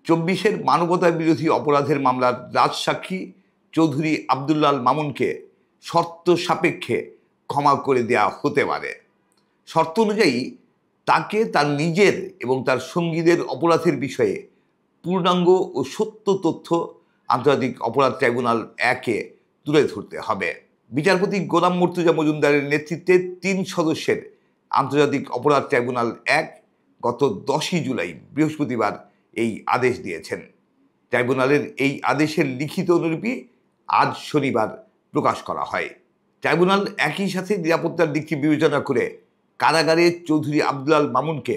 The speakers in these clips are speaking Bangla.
24-এর মানবতা বিরোধী অপরাধের মামলার রাজসাক্ষী চৌধুরী আব্দুল্লাল মামুনকে শর্ত সাপেক্ষে ক্ষমা করে দেওয়া হতে পারে। শর্ত অনুযায়ী তাকে তার নিজের এবং তার সঙ্গীদের অপরাধের বিষয়ে পূর্ণাঙ্গ ও সত্য তথ্য আন্তর্জাতিক অপরাধ ট্রাইব্যুনাল 1-এ তুলে ধরতে হবে। বিচারপতি গোলাম মুর্তজা মজুমদারের নেতৃত্বে 3 সদস্যের আন্তর্জাতিক অপরাধ ট্রাইব্যুনাল 1 গত 10ই জুলাই বৃহস্পতিবার এই আদেশ দিয়েছেন। ট্রাইব্যুনালের এই আদেশের লিখিত অনুলিপি আজ শনিবার প্রকাশ করা হয়। ট্রাইব্যুনাল একই সাথে নিরাপত্তার দিকটি বিবেচনা করে কারাগারে চৌধুরী আব্দুল্লাল মামুনকে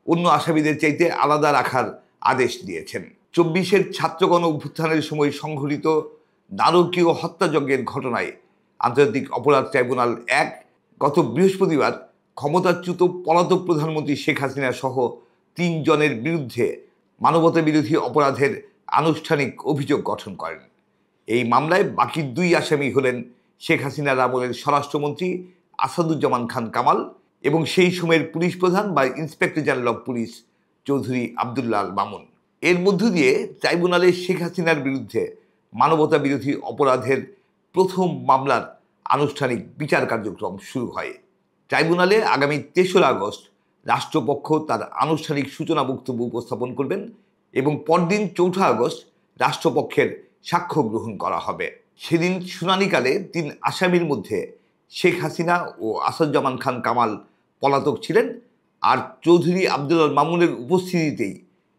অন্য আসামিদের চাইতে আলাদা রাখার আদেশ দিয়েছেন। 24-এর ছাত্রগণ অভ্যুত্থানের সময় সংঘটিত নারকীয় হত্যাযজ্ঞের ঘটনায় আন্তর্জাতিক অপরাধ ট্রাইব্যুনাল 1 গত বৃহস্পতিবার ক্ষমতাচ্যুত পলাতক প্রধানমন্ত্রী শেখ হাসিনা সহ 3 জনের বিরুদ্ধে মানবতা বিরোধী অপরাধের আনুষ্ঠানিক অভিযোগ গঠন করেন। এই মামলায় বাকি 2 আসামি হলেন শেখ হাসিনার আমলের স্বরাষ্ট্রমন্ত্রী আসাদুজ্জামান খান কামাল এবং সেই সময়ের পুলিশ প্রধান বা inspector general of police Chowdhury Abdullah Al Mamun. এর মধ্য দিয়ে ট্রাইব্যুনালে শেখ হাসিনার বিরুদ্ধে মানবতা বিরোধী অপরাধের প্রথম মামলার আনুষ্ঠানিক বিচার কার্যক্রম শুরু হয়। ট্রাইব্যুনালে আগামী 3রা আগস্ট রাষ্ট্রপক্ষ তার আনুষ্ঠানিক সূচনা বক্তব্য উপস্থাপন করবেন এবং পরদিন 4 আগস্ট রাষ্ট্রপক্ষের সাক্ষ্য গ্রহণ করা হবে। সেদিন শুনানিকালে 3 আসামির মধ্যে শেখ হাসিনা ও আসাদুজ্জামান খান কামাল পলাতক ছিলেন, আর চৌধুরী আব্দুল্লাল মামুনের উপস্থিতিতেই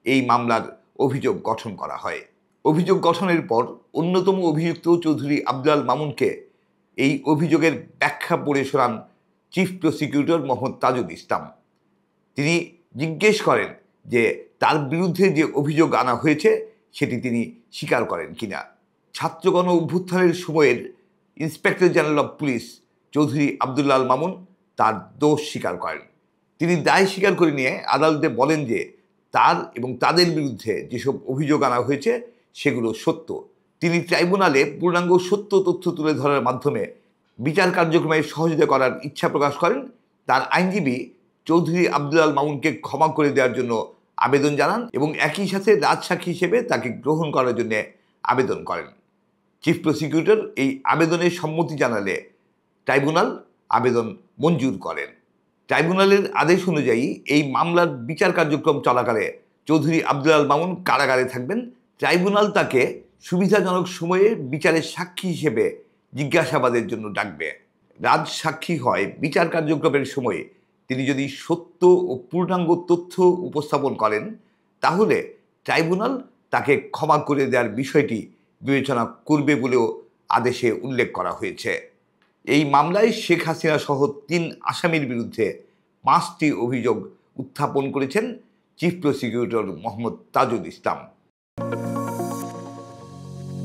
এই মামলার অভিযোগ গঠন করা হয়। অভিযোগ গঠনের পর অন্যতম অভিযুক্ত চৌধুরী আব্দুল্লাল মামুনকে এই অভিযোগের ব্যাখ্যা পড়ে শোনান চিফ প্রসিকিউটর মোহাম্মদ তাজুল ইসলাম। তিনি জিজ্ঞেস করেন যে তার বিরুদ্ধে যে অভিযোগ আনা হয়েছে সেটি তিনি স্বীকার করেন কিনা। ছাত্রগণ অভ্যুত্থানের সময়ের inspector general of police Chowdhury Abdullah Al Mamun তার দোষ স্বীকার করেন। তিনি দায় স্বীকার করে নিয়ে আদালতে বলেন যে তার এবং তাদের বিরুদ্ধে যেসব অভিযোগ আনা হয়েছে সেগুলো সত্য। তিনি ট্রাইব্যুনালে পূর্ণাঙ্গ সত্য তথ্য তুলে ধরার মাধ্যমে বিচার কার্যক্রমে সহযোগিতা করার ইচ্ছা প্রকাশ করেন। তার আইনজীবী চৌধুরী আব্দুল্লাল মামুনকে ক্ষমা করে দেওয়ার জন্য আবেদন জানান এবং একই সাথে রাজসাক্ষী হিসেবে তাকে গ্রহণ করার জন্য আবেদন করেন। চিফ প্রসিকিউটর এই আবেদনের সম্মতি জানালে ট্রাইব্যুনাল আবেদন মঞ্জুর করেন। ট্রাইব্যুনালের আদেশ অনুযায়ী এই মামলার বিচার কার্যক্রম চলাকালে চৌধুরী আব্দুল্লাল মামুন কারাগারে থাকবেন। ট্রাইব্যুনাল তাকে সুবিধাজনক সময়ে বিচারের সাক্ষী হিসেবে জিজ্ঞাসাবাদের জন্য ডাকবে। রাজসাক্ষী হয় বিচার কার্যক্রমের সময়ে তিনি যদি সত্য ও পূর্ণাঙ্গ তথ্য উপস্থাপন করেন তাহলে ট্রাইব্যুনাল তাকে ক্ষমা করে দেওয়ার বিষয়টি বিবেচনা করবে বলেও আদেশে উল্লেখ করা হয়েছে। এই মামলায় শেখ হাসিনা সহ 3 আসামির বিরুদ্ধে 5টি অভিযোগ উত্থাপন করেছেন চিফ প্রসিকিউটর মোহাম্মদ তাজুল ইসলাম।